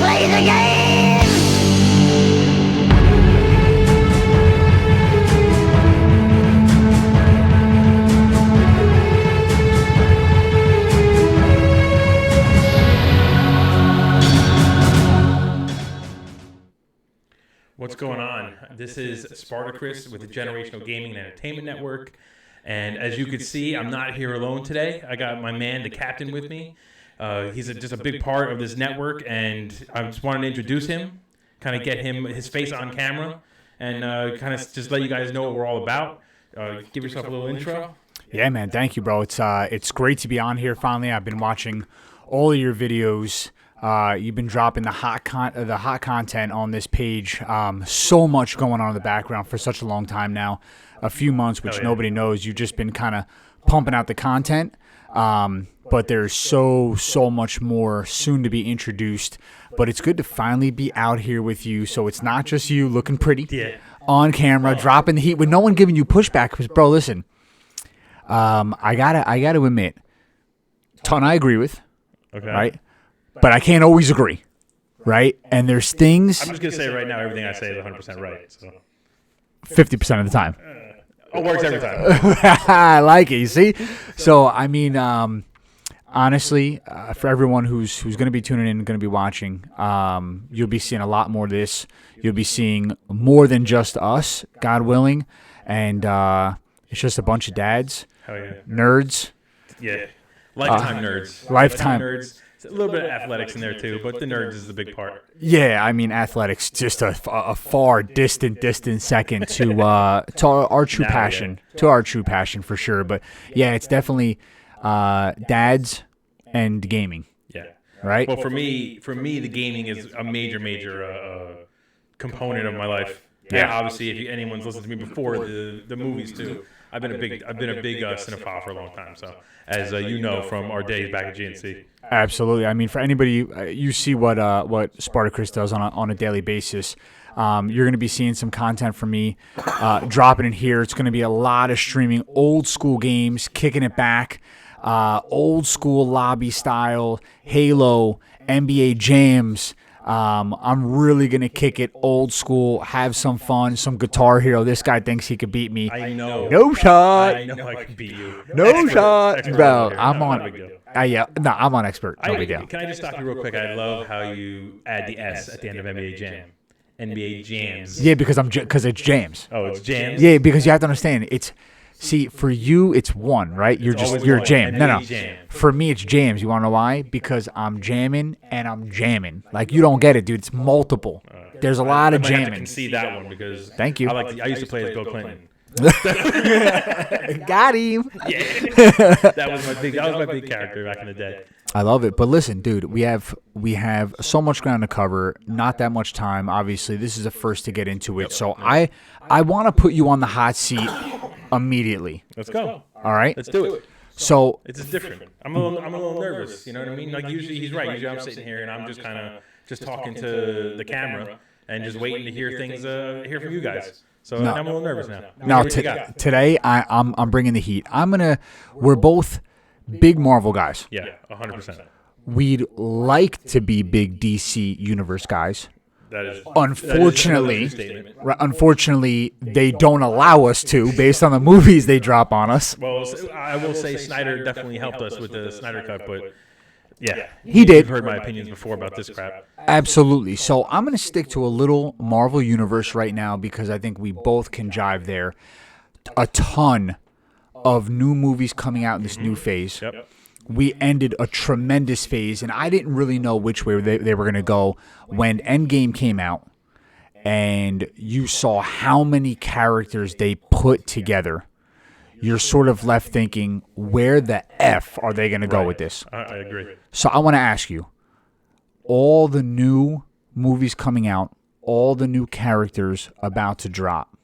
play the game! What's going on? This is Spartacris with the Generational Gaming and Entertainment Network. And as you can see, I'm not here alone today. I got my man, TheCaptain, with me. He's just a big part of this network, and I just wanted to introduce him, kind of get his face on camera, and kind of just let you guys know what we're all about. Give yourself a little intro. Yeah, man. Thank you, bro. It's great to be on here finally. I've been watching all of your videos. You've been dropping the hot content on this page. So much going on in the background for such a long time now, a few months, which nobody knows. You've just been kind of pumping out the content, but there's so much more soon to be introduced. But it's good to finally be out here with you, so it's not just you looking pretty on camera, dropping the heat with no one giving you pushback. Because, bro, listen, I gotta admit, ton I agree with, right? But I can't always agree, right? And there's things... I'm just going to say right now, everything I say is 100% right. So 50% of the time. It works every time. I like it, you see? So, I mean, honestly, for everyone who's going to be tuning in and going to be watching, you'll be seeing a lot more of this. You'll be seeing more than just us, God willing. And it's just a bunch of dads, nerds. Yeah, lifetime nerds. Lifetime nerds. A little bit of athletics in there too, but the nerds is the big part. Yeah, I mean athletics just a far distant second to our true passion, to our true passion for sure. But yeah, it's definitely dads and gaming. Yeah, right. Well, for me, the gaming is a major component of my life. Yeah, obviously, if anyone's listened to me before, the movies too. I've been a big cinephile for a long time. So, as you know from our days back at GNC. Absolutely. I mean, for anybody, you see what Spartacris does on a daily basis. You're going to be seeing some content from me dropping in here. It's going to be a lot of streaming old school games, kicking it back, old school lobby style, Halo, NBA jams. I'm really going to kick it old school, have some fun, some Guitar Hero. This guy thinks he could beat me. I know. No shot. I know I can beat you. No shot. Bro, I'm on expert. No big deal. Can I just stop you real quick? I love how you add the S at the end of NBA Jam. NBA Jams. Yeah, because it's jams. Oh, it's jams? Yeah, because you have to understand, see, for you, it's one, right? You're a jam. No. Jam. For me, it's jams. You want to know why? Because I'm jamming and I'm jamming. Like, you don't get it, dude. It's multiple. There's a lot of jamming. I can see that one because thank you. I used to play as Bill Clinton. Got him. Yeah. That was my big character back in the day. I love it. But listen, dude, we have so much ground to cover, not that much time. Obviously, this is the first to get into it. So I want to put you on the hot seat immediately. Let's go. All right? Let's do it. So it's different. I'm a little nervous, you know what I mean? Like usually he's right. Usually I'm sitting here and I'm just kind of talking to the camera and just waiting to hear things hear from you guys. So I'm a little nervous now. Now today I'm bringing the heat. We're both big Marvel guys. Yeah, 100%. We'd like to be big DC Universe guys. That is unfortunately, they don't allow us to, based on the movies they drop on us. Well, I will say Snyder definitely helped us with the Snyder Cut, but yeah, he did. You've heard my opinions before about this crap. Absolutely. So I'm going to stick to a little Marvel Universe right now because I think we both can jive there. A ton of new movies coming out in this new phase. Yep. We ended a tremendous phase, and I didn't really know which way they were going to go when Endgame came out, and you saw how many characters they put together. You're sort of left thinking, where the F are they going to go with this? I agree. So I want to ask you, all the new movies coming out, all the new characters about to drop,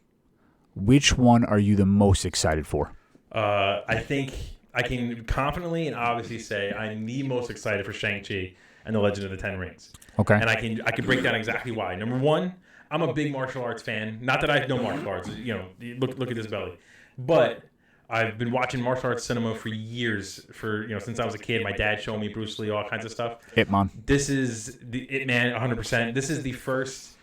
which one are you the most excited for? I think I can confidently and obviously say I'm the most excited for Shang-Chi and the Legend of the Ten Rings. Okay. And I can break down exactly why. Number one, I'm a big martial arts fan. Not that I know martial arts. You know, look at this belly. But I've been watching martial arts cinema for years. Since I was a kid, my dad showed me Bruce Lee, all kinds of stuff. Ip Man. This is the Ip Man, 100%. This is the first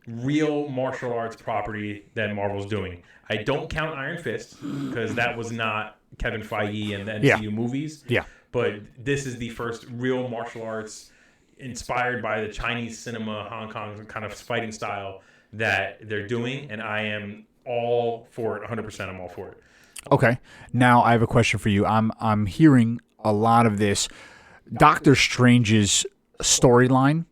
real martial arts property that Marvel's doing. I don't count Iron Fist because that was not Kevin Feige and the MCU movies. Yeah. But this is the first real martial arts inspired by the Chinese cinema, Hong Kong kind of fighting style that they're doing, and I am all for it. 100%. I'm all for it. Okay. Now I have a question for you. I'm hearing a lot of this. Doctor Strange's storyline,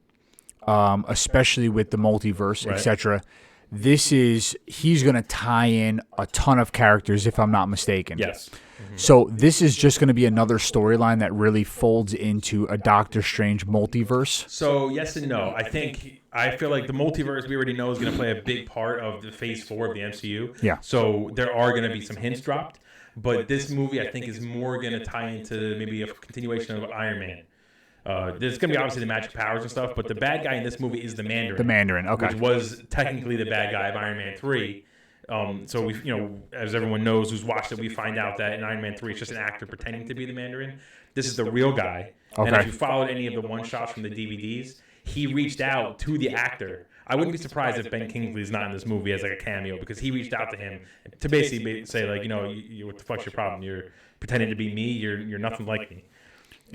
especially with the multiverse, Right. etc. He's going to tie in a ton of characters, if I'm not mistaken. Yes. So this is just going to be another storyline that really folds into a Doctor Strange multiverse. So yes and no. I feel like the multiverse we already know is going to play a big part of the Phase 4 of the MCU. Yeah. So there are going to be some hints dropped, but this movie I think is more going to tie into maybe a continuation of Iron Man. There's going to be obviously the magic powers and stuff, but the bad guy in this movie is the Mandarin. The Mandarin, okay. Which was technically the bad guy of Iron Man 3. So we, as everyone knows who's watched it, we find out that in Iron Man 3, it's just an actor pretending to be the Mandarin. This is the real guy. Okay. And if you followed any of the one-shots from the DVDs, he reached out to the actor. I wouldn't be surprised if Ben Kingsley's not in this movie as like a cameo, because he reached out to him to basically say like, what the fuck's your problem? You're pretending to be me. You're nothing like me.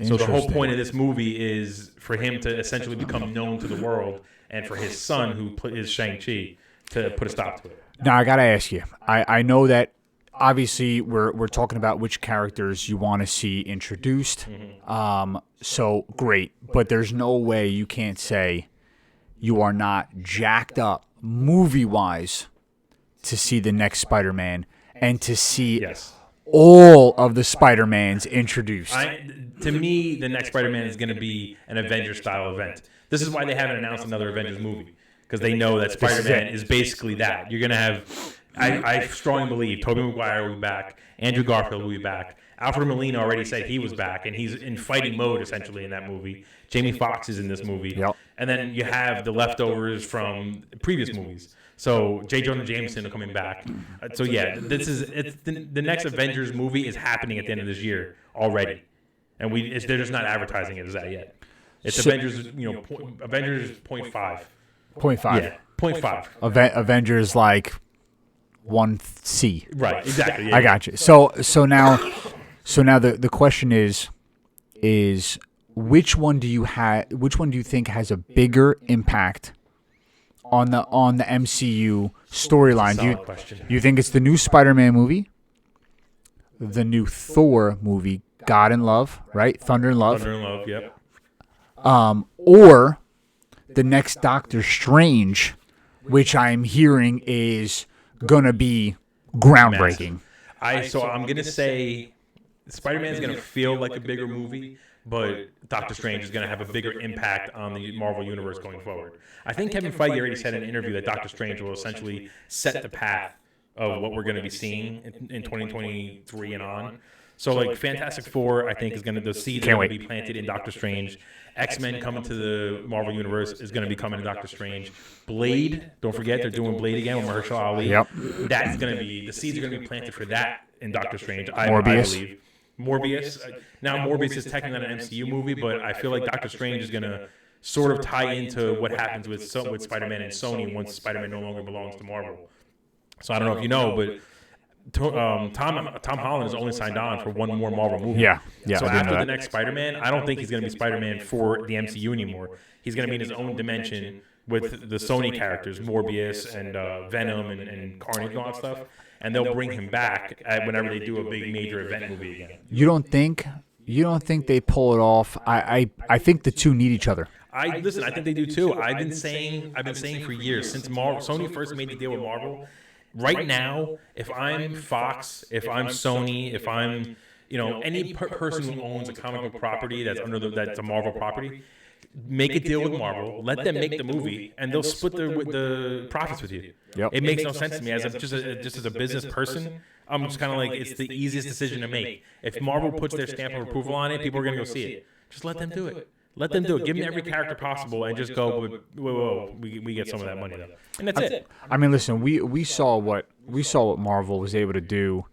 So the whole point of this movie is for him to essentially become known to the world, and for his son, who is Shang-Chi, to put a stop to it. Now, I got to ask you. I know that obviously we're talking about which characters you want to see introduced. So great. But there's no way you can't say you are not jacked up movie-wise to see the next Spider-Man and to see all of the Spider-Mans introduced. To me, the next Spider-Man is going to be an Avengers-style event. This is why they haven't announced another Avengers movie, because they know that Spider-Man is basically that. You're going to have, I strongly believe, Tobey Maguire will be back, Andrew Garfield will be back, Alfred Molina already said he was back, and he's in fighting mode, essentially, in that movie. Jamie Foxx is in this movie. Yep. And then you have the leftovers from previous movies. So J. Jonah Jameson are coming back. So yeah, the next Avengers movie is happening at the end of this year already, and they're just not advertising it as that yet. It's Avengers, Avengers 0.5. 0.5. Yeah, 0.5. Avengers like 1C. Right, exactly. Yeah. I got you. So now the question is which one do you think has a bigger impact on the MCU storyline? Do you think it's the new Spider-Man movie, the new Thor movie, God and Love, right? Thunder and Love. Thunder and Love, yep. Or the next Doctor Strange, which I'm hearing is gonna be groundbreaking. So I'm gonna say Spider-Man is gonna feel like a bigger movie, but Doctor Strange is gonna have a bigger impact on the Marvel universe going forward. I think Kevin Feige already said in an interview that Doctor Strange will essentially set the path of what we're gonna be seeing in 2023 and on. So like Fantastic Four, I think the seeds are going to be planted in Doctor Strange. X-Men coming to the Marvel Universe is going to be coming to Doctor Strange. Blade, don't forget, they're doing Blade again with Mahershala Ali. Yep. That's going to be, the seeds are going to be planted for that in Doctor Strange, I believe. Morbius. Now, Morbius is technically not an MCU movie, but I feel like Doctor Strange is going to sort of tie into what happens with Spider-Man and Sony once Spider-Man no longer belongs to Marvel. So I don't know if you know, but Tom Holland is only signed on for one more Marvel movie. Yeah. So after the next Spider-Man, I don't think he's going to be Spider-Man for the MCU anymore. He's going to be in his own dimension with the Sony characters, Morbius and Venom and Carnage and all that stuff. And they'll bring him back whenever they do a big major event movie again. You don't think they pull it off? I think the two need each other. I think they do too. I've been saying for years since Sony first made the deal with Marvel. Right now, if I'm Fox, if I'm Sony, if I'm any person who owns a comic book property that's that's a Marvel property, make a deal with Marvel, let them make the movie, and they'll split the profits with you. Yep. It makes no sense to me just as a business person. I'm just kind of like, it's the easiest decision to make. If Marvel puts their stamp of approval on it, people are going to go see it. Just let them do it. Let them do it. Give them every character possible, and just go. Whoa, we get some of that money though, and that's it. I mean, listen, we saw what Marvel was able to do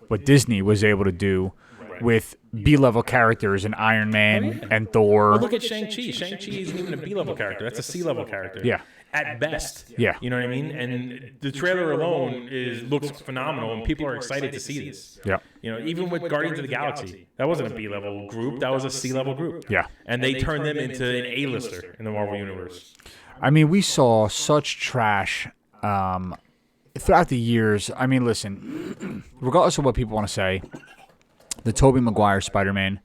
what Disney was able to do with B-level characters in Iron Man and Thor. Well, look at Shang-Chi. Shang-Chi isn't even a B-level character. That's a C-level character. Yeah. At best. Yeah. You know what I mean? And the trailer alone looks phenomenal, and people are excited to see this. Yeah. You know, even with Guardians of the Galaxy, that wasn't a B-level group. That was a C-level group. Yeah. And they turned them into an A-lister in the Marvel Universe. I mean, we saw such trash throughout the years. I mean, listen, regardless of what people want to say, the Tobey Maguire Spider-Man,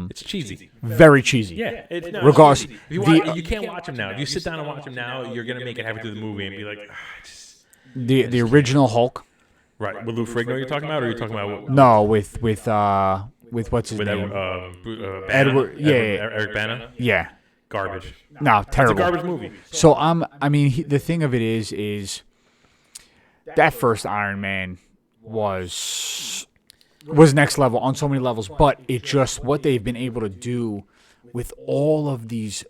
it's cheesy. very cheesy. Yeah. Regardless, cheesy. You can't watch him now. If you sit down and watch him now, you're going to make it halfway through the movie and be like, the original Hulk. Right. With Lou Ferrigno you're talking about, or are you talking about... No, with what's his name? Edward. Yeah. Eric Bana. Yeah. Garbage. No, terrible. It's a garbage movie. So the thing of it is that first Iron Man was next level on so many levels, but it just what they've been able to do with all of these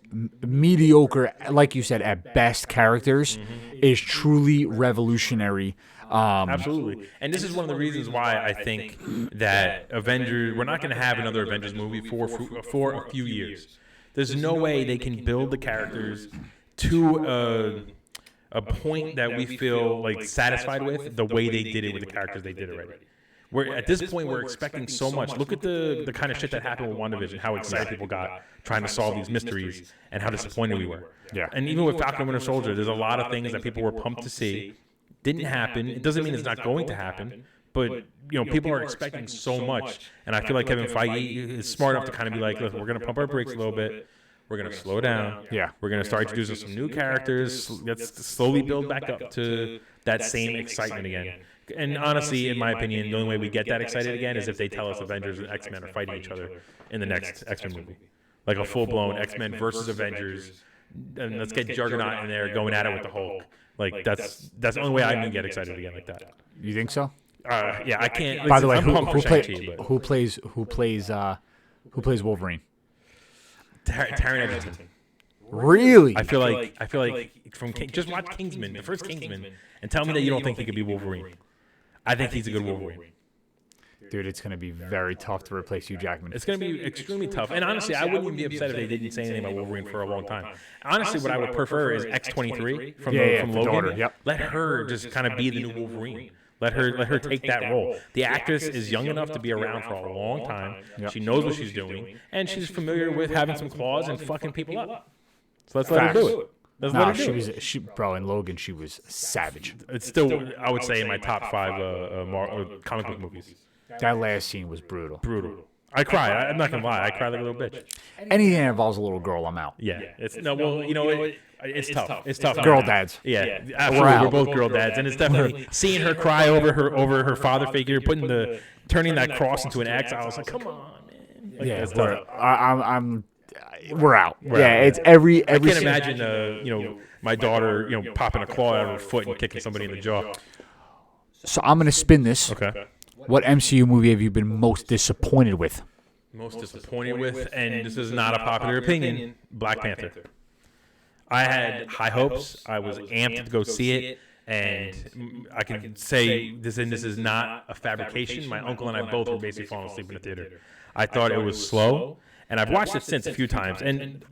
mediocre, like you said, at best characters is truly revolutionary. Absolutely. And this is one of the reasons why I think that Avengers, we're not going to have another Avengers movie for a few years. There's no way they can build the characters to a point that we feel like satisfied with the way they did it with the characters they did already. At this point, we're expecting so much. Look at the kind of shit that happened with WandaVision, how excited people got trying to solve these mysteries, and how disappointed we were. Yeah. And even with Falcon and Winter Soldier, there's a lot of things that people were pumped to see. Didn't happen. It doesn't mean it's not going to happen, but people are expecting so much, and I feel like Kevin Feige is smart enough to kind of be like, listen, we're going to pump our brakes a little bit. We're going to slow down. Yeah. We're going to start introducing some new characters. Let's slowly build back up to that same excitement again. And honestly, in my opinion, the only way we get that excited again is if they tell us Avengers and X-Men are fighting each other in the next X-Men movie. Like a full-blown X-Men versus Avengers. And let's get Juggernaut in there going at it with the Hulk. Like, that's the only way I can get excited again like that. You think so? Yeah, I can't. By the way, who plays Wolverine? Taron Egerton. Really? I feel like just watch Kingsman, the first Kingsman, and tell me that you don't think he could be Wolverine. I think he's a good Wolverine. Dude, it's going to be very tough to replace Hugh Jackman. It's going to be extremely tough. And honestly, I wouldn't even be upset if they didn't say anything about Wolverine for a long time. Honestly, what I would prefer is X-23 from Logan. Daughter, yep. Let her just kind of be the new Wolverine. Let her take that role. The actress is young enough to be around for a long time. Yep. She knows what she's doing, and she's familiar with having some claws and fucking people up. So let's let her do it. Bro, in Logan, she was savage. It's still, I would say, in my top 5 comic book movies. That last scene was brutal. Brutal. I cry. I'm not gonna lie. I cry like a little bitch. Anything that involves a little girl, I'm out. Yeah. It's tough. It's tough. Girl dads. Yeah. Absolutely. We're both girl dads, and it's definitely seeing her cry over her father figure, turning that cross into an X. I was like, come on, man. Like, yeah. We're out. It's every. I can't imagine, my daughter, popping a claw out of her foot and kicking somebody in the jaw. So I'm gonna spin this. Okay. What MCU movie have you been most disappointed with? Most disappointed with, and this is not a popular opinion, Black Panther. I had high hopes. I was amped to go see it, and I can say this is not a fabrication. My uncle and I both were basically falling asleep in the theater. I thought it was slow, and I've watched it since a few times. And,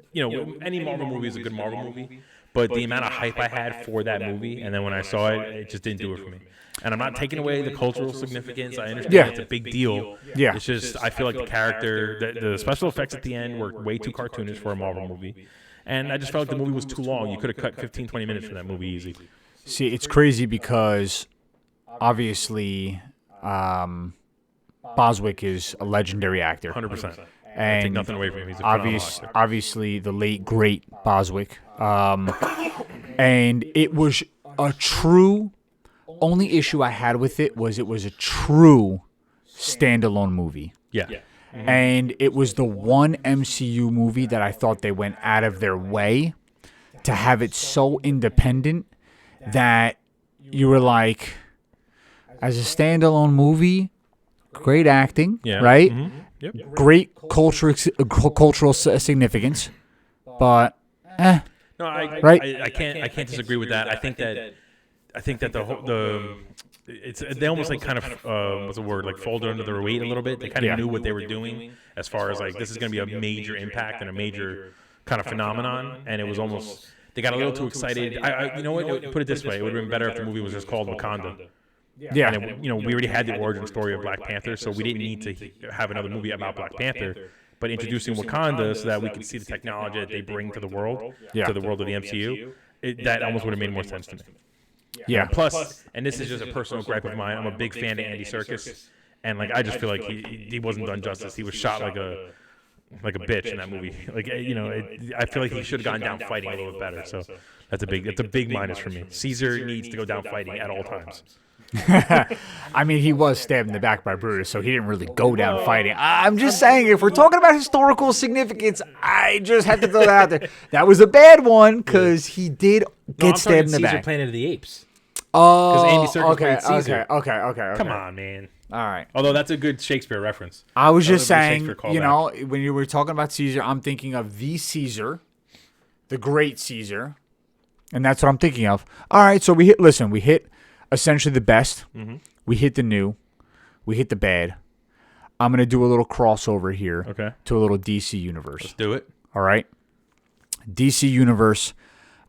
any Marvel movie is a good Marvel movie, but the amount of hype I had for that movie, and then when I saw it, it just didn't do it for me. And I'm not taking away the cultural significance. I understand it's a big deal. Yeah. It's just I feel like the character, the special effects at the end were way too cartoonish for a Marvel movie. And I just felt like the movie was too long. You could have cut 15, 20 minutes from that movie easy. See, it's crazy because obviously Boswick is a legendary actor. 100%. And I take nothing away from him. He's a phenomenal actor. Obviously, the late, great Boswick. And it was a true... Only issue I had with it was a true standalone movie. Yeah. Mm-hmm. And it was the one MCU movie that I thought they went out of their way to have it so independent that you were like, as a standalone movie, great acting, right? Mm-hmm. Yep. Great cultural significance, but No, right? I can't disagree with that. I think that they almost like kind of what's the word, like folded under their weight a little bit. They kind of knew what they were doing as far as like this is going to be a major impact and a major kind of phenomenon, and it was almost they got a little too excited. You know what? Put it this way: it would have been better if the movie was just called Wakanda. Yeah. And it, we already had the origin story of Black Panther, so we didn't need to have another movie about Black Panther. But introducing Wakanda so that we could see the technology that they bring to the world, to the world of the MCU, that almost would have made more sense to me. Yeah. Plus, and this is just a personal gripe of mine, I'm a big fan of Andy Serkis, and like I just feel like he wasn't done justice. He was shot like a bitch in that movie. Like I feel like he should have gone down fighting a little bit better. So that's a big minus for me. Caesar needs to go down fighting at all times. I mean, he was stabbed in the back by Brutus, so he didn't really go down fighting. I'm just saying, if we're talking about historical significance, I just have to throw that out there. That was a bad one because he did get stabbed in the back. Planet of the Apes. Oh, because Andy Serkis played Caesar. Okay. Come on, man. All right. Although that's a good Shakespeare reference. I was just saying, when you were talking about Caesar, I'm thinking of the Caesar, the great Caesar, and that's what I'm thinking of. All right, so we hit essentially the best. Mm-hmm. We hit the new. We hit the bad. I'm going to do a little crossover here to a little DC universe. Let's do it. All right. DC universe,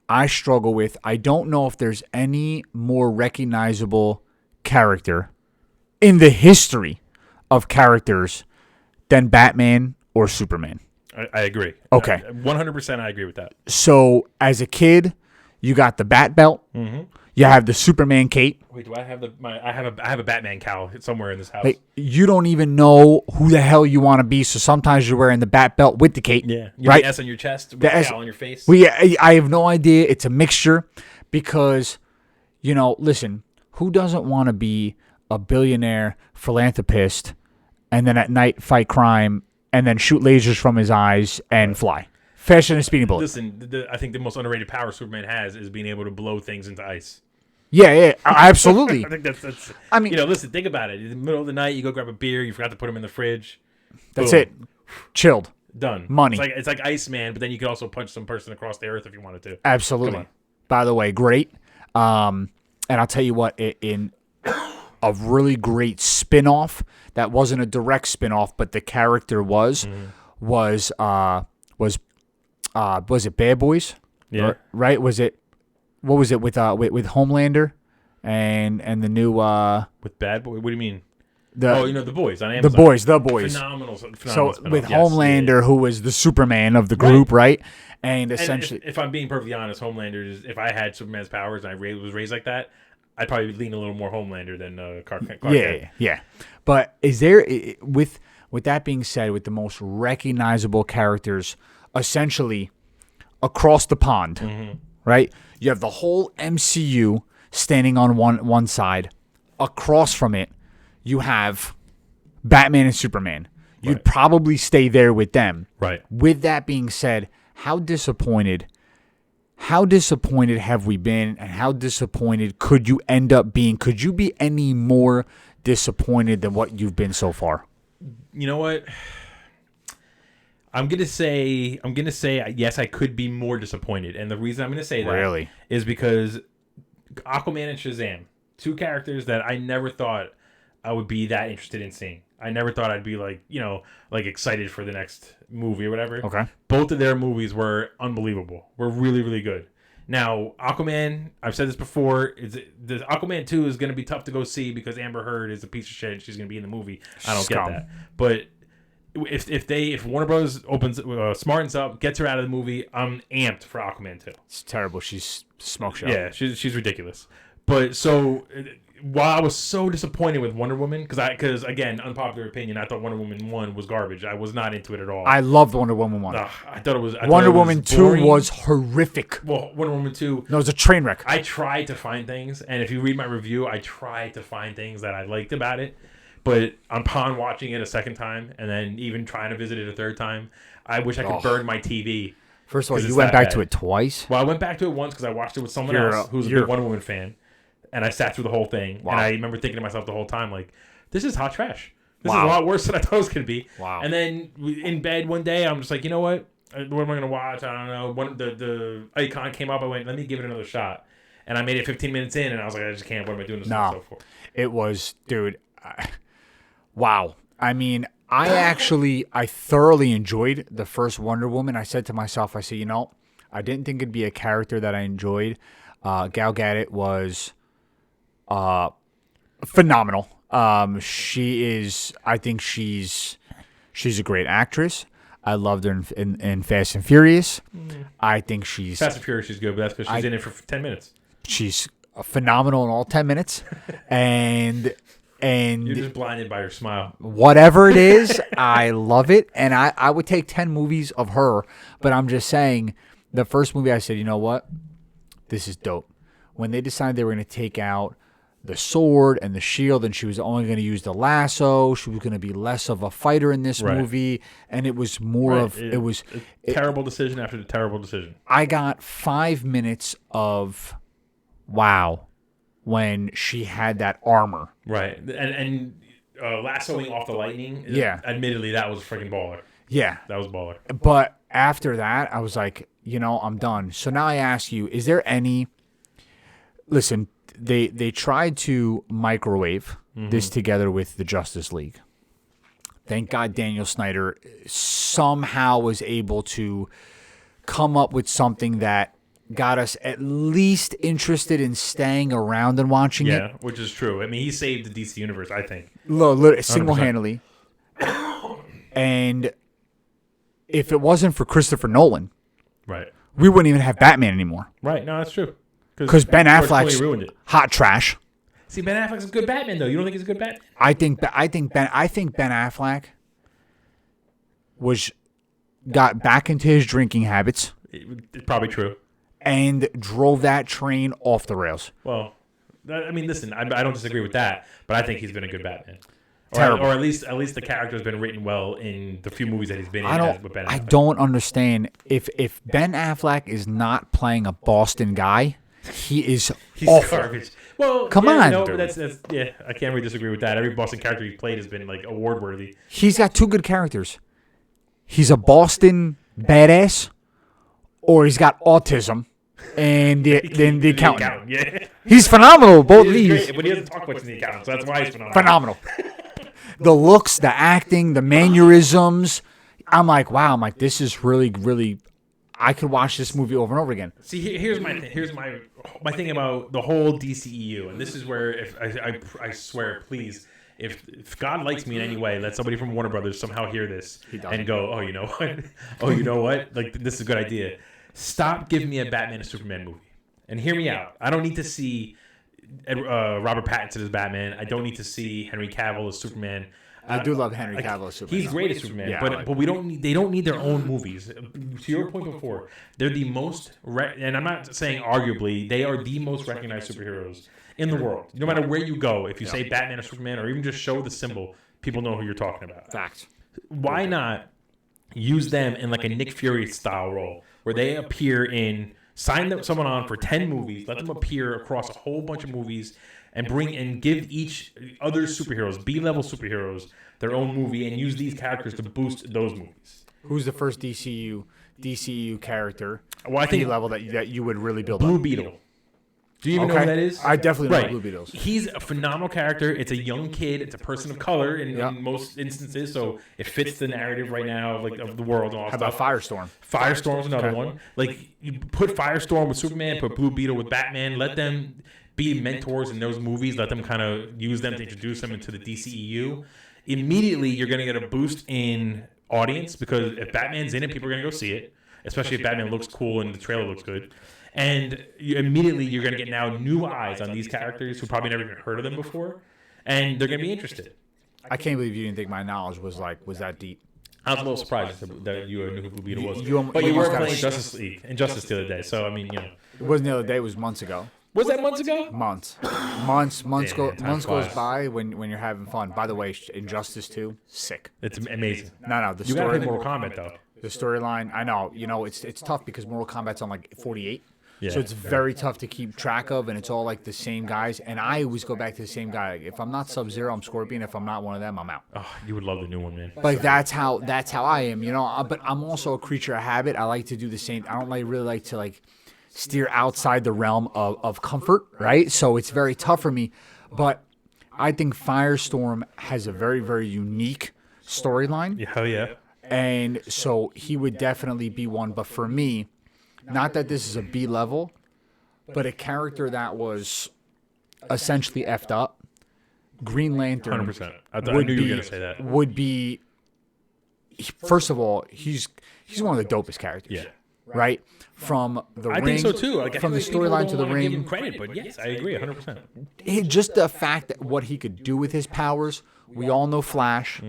I struggle with. I don't know if there's any more recognizable character in the history of characters than Batman or Superman. I agree. Okay. 100% I agree with that. So as a kid, you got the Bat Belt. Mm-hmm. You have the Superman cape. Wait, do I have I have a Batman cowl somewhere in this house. Like, you don't even know who the hell you want to be, so sometimes you're wearing the Bat Belt with the cape. Yeah. You right? have the S on your chest with the cowl on your face. Well, yeah, I have no idea. It's a mixture because, listen, who doesn't want to be a billionaire philanthropist and then at night fight crime and then shoot lasers from his eyes and fly? Faster than a speeding bullet. Listen, I think the most underrated power Superman has is being able to blow things into ice. Yeah, absolutely. I think that's. I mean, listen, think about it. In the middle of the night, you go grab a beer. You forgot to put them in the fridge. That's it. Chilled. Done. Money. It's like Iceman, but then you could also punch some person across the earth if you wanted to. Absolutely. By the way, great. And I'll tell you what, in a really great spin-off that wasn't a direct spin-off, but the character was it Bad Boys? Yeah. Right? What was it with Homelander and the new with Bad Boy? What do you mean? The Boys on Amazon. The Boys. Phenomenal so spin-off. with Homelander, who was the Superman of the group, right? And essentially, if I'm being perfectly honest, Homelander is, if I had Superman's powers and I was raised like that, I'd probably lean a little more Homelander than Clark Kent. Yeah. But is there, with that being said, with the most recognizable characters, essentially across the pond, right? You have the whole MCU standing on one side. Across from it, you have Batman and Superman. You'd probably stay there with them. Right. With that being said, how disappointed have we been, and how disappointed could you end up being? Could you be any more disappointed than what you've been so far? You know what? I'm gonna say yes, I could be more disappointed, and the reason I'm gonna say that is because Aquaman and Shazam, two characters that I never thought I would be that interested in seeing. I never thought I'd be like excited for the next movie or whatever. Okay. Both of their movies were unbelievable. Were really, really good. Now, Aquaman, I've said this before, the Aquaman 2 is going to be tough to go see because Amber Heard is a piece of shit. She's going to be in the movie. I don't get that. But if Warner Bros. Smartens up, gets her out of the movie, I'm amped for Aquaman 2. It's terrible. She's smoke show. Yeah, she's ridiculous. But so while I was so disappointed with Wonder Woman, because again, unpopular opinion, I thought Wonder Woman 1 was garbage. I was not into it at all. I loved Wonder Woman 1. I thought it was. Wonder Woman 2 was horrific. Well, Wonder Woman 2. No, it was a train wreck. I tried to find things, and if you read my review, I tried to find things that I liked about it. But upon watching it a second time, and then even trying to visit it a third time, I wish I could burn my TV. First of all, you went back to it twice? Well, I went back to it once because I watched it with someone else who's a big Wonder Woman fan. And I sat through the whole thing. Wow. And I remember thinking to myself the whole time, like, this is hot trash. This is a lot worse than I thought it was going to be. Wow. And then in bed one day, I'm just like, you know what? What am I going to watch? I don't know. The icon came up. I went, let me give it another shot. And I made it 15 minutes in, and I was like, I just can't. What am I doing this stuff for? It was, dude. Wow. I mean, I thoroughly enjoyed the first Wonder Woman. I said to myself, I said, I didn't think it'd be a character that I enjoyed. Gal Gadot was phenomenal. I think she's a great actress. I loved her in Fast and Furious. I think she's Fast and Furious. She's good, but that's because she's in it for 10 minutes. She's phenomenal in all 10 minutes, and you're just blinded by her smile. Whatever it is, I love it, and I would take 10 movies of her. But I'm just saying, the first movie I said, you know what, this is dope. When they decided they were going to take out the sword and the shield, and she was only going to use the lasso. She was going to be less of a fighter in this movie, and it was more of it was terrible decision after the terrible decision. I got 5 minutes of wow when she had that armor, right, and lassoing off the lightning. Yeah, admittedly, that was freaking baller. Yeah, that was baller. But after that, I was like, I'm done. So now I ask you, is there any? Listen. They tried to microwave this together with the Justice League. Thank God Daniel Snyder somehow was able to come up with something that got us at least interested in staying around and watching it. Yeah, which is true. I mean, he saved the DC universe, I think. Single-handedly. And if it wasn't for Christopher Nolan, right, we wouldn't even have Batman anymore. Right, no, that's true. Because Ben Affleck's hot trash. See, Ben Affleck's a good Batman, though. You don't think he's a good Batman? I think Ben Affleck got back into his drinking habits. It's probably true. And drove that train off the rails. Well, I mean, listen, I don't disagree with that, but I think he's been a good Batman. Terrible. Or at least the character has been written well in the few movies that he's been in with Ben Affleck. I don't understand if Ben Affleck is not playing a Boston guy. He's awful. Garbage. Well, come on. No, that's I can't really disagree with that. Every Boston character he's played has been like award worthy. He's got two good characters. He's a Boston badass, or he's got autism, and the accountant. Yeah. He's phenomenal. Both of these. But he doesn't talk much in the accountant, so that's why he's phenomenal. Phenomenal. The looks, the acting, the mannerisms. I'm like, wow. I'm like, this is really, really. I could watch this movie over and over again. See, here's my thing. Here's my thing about the whole DCEU, and this is where, if I swear, please, if God likes me in any way, let somebody from Warner Brothers somehow hear this and go, oh, you know what? Oh, you know what? Like, this is a good idea. Stop giving me a Batman and Superman movie, and hear me out. I don't need to see Robert Pattinson as Batman. I don't need to see Henry Cavill as Superman. I do love Henry Cavill as Superman. He's great as Superman, but we don't need. They don't need their own movies. To your point before, they're the most, and I'm not saying arguably, they are the most recognized superheroes in the world. No matter where you go, if you say Batman or Superman, or even just show the symbol, people know who you're talking about. Fact. Why not use them in like a Nick Fury style role, where they appear in, sign someone on for 10 movies, let them appear across a whole bunch of movies, and give each other superheroes, B-level superheroes, their own movie, and use these characters to boost those movies. Who's the first DCU character? Well, I think B-level that you would really build Blue up? Beetle. Do you even know who that is? I definitely know Blue Beetles. He's a phenomenal character. It's a young kid. It's a person of color in most instances, so it fits the narrative right now of the world and all that stuff. How about Firestorm? Firestorm's another one. Like, you put Firestorm with Superman, put Blue Beetle with Batman, let them be mentors in those movies, let them kind of use them to introduce them into the DCEU. Immediately, you're going to get a boost in audience, because if Batman's in it, people are going to go see it, especially if Batman looks cool and the trailer looks good. And immediately, you're going to get now new eyes on these characters who probably never even heard of them before, and they're going to be interested. I can't believe you didn't think my knowledge was that deep. I was a little surprised that you knew who Blue Beetle was. But you were playing Justice League and Justice the other day, so I mean, It wasn't the other day. It was months ago. Was that months ago? Months goes by when you're having fun. By the way, Injustice 2, sick. It's amazing. No, you gotta play Mortal Kombat though. The storyline, I know. It's tough because Mortal Kombat's on like 48. Yeah. So it's very tough to keep track of, and it's all like the same guys. And I always go back to the same guy. Like, if I'm not Sub-Zero, I'm Scorpion. If I'm not one of them, I'm out. Oh, you would love the new one, man. Like that's how I am, But I'm also a creature of habit. I like to do the same. I don't really like to steer outside the realm of comfort, right? So it's very tough for me. But I think Firestorm has a very, very unique storyline. Yeah, hell yeah. And so he would definitely be one. But for me, not that this is a B level, but a character that was essentially effed up, Green Lantern 100%. I knew you were going to say that. Would be, first of all, he's one of the dopest characters. Yeah. Right? From the ring. I think so too. Like, from the storyline to the ring. Give him credit, but yes, I agree 100%. Just the fact that what he could do with his powers, we all know Flash,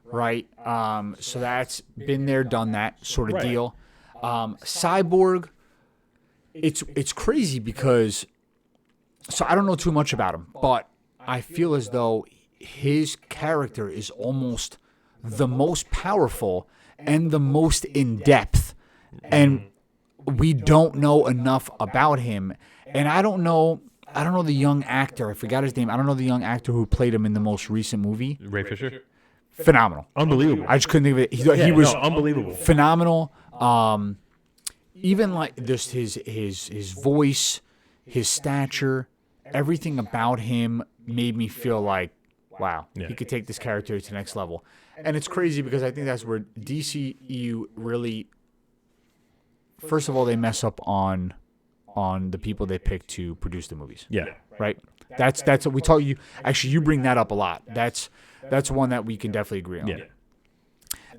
right? So that's been there, done that sort of deal. Cyborg, it's crazy because, so I don't know too much about him, but I feel as though his character is almost the most powerful and the most in depth, and we don't know enough about him. And I don't know the young actor. I forgot his name. I don't know the young actor who played him in the most recent movie. Ray Fisher? Phenomenal. Unbelievable. I just couldn't think of it. He was unbelievable. Phenomenal. Even like just his voice, his stature, everything about him made me feel like, wow, he could take this character to the next level. And it's crazy because I think that's where DCEU really, first of all, they mess up on the people they pick to produce the movies. Yeah. Right? That's what we talk. You bring that up a lot. That's one that we can definitely agree on. Yeah.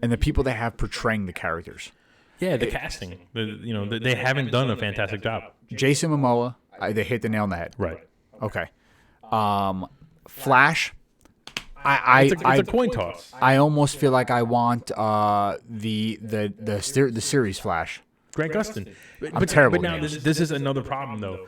And the people they have portraying the characters. Yeah, the casting. They haven't done a fantastic job. Jason Momoa, they hit the nail on the head. Right. Okay. Flash. It's a coin toss. I almost feel like I want the series Flash. Grant Gustin. I'm terrible. But now this is another problem though,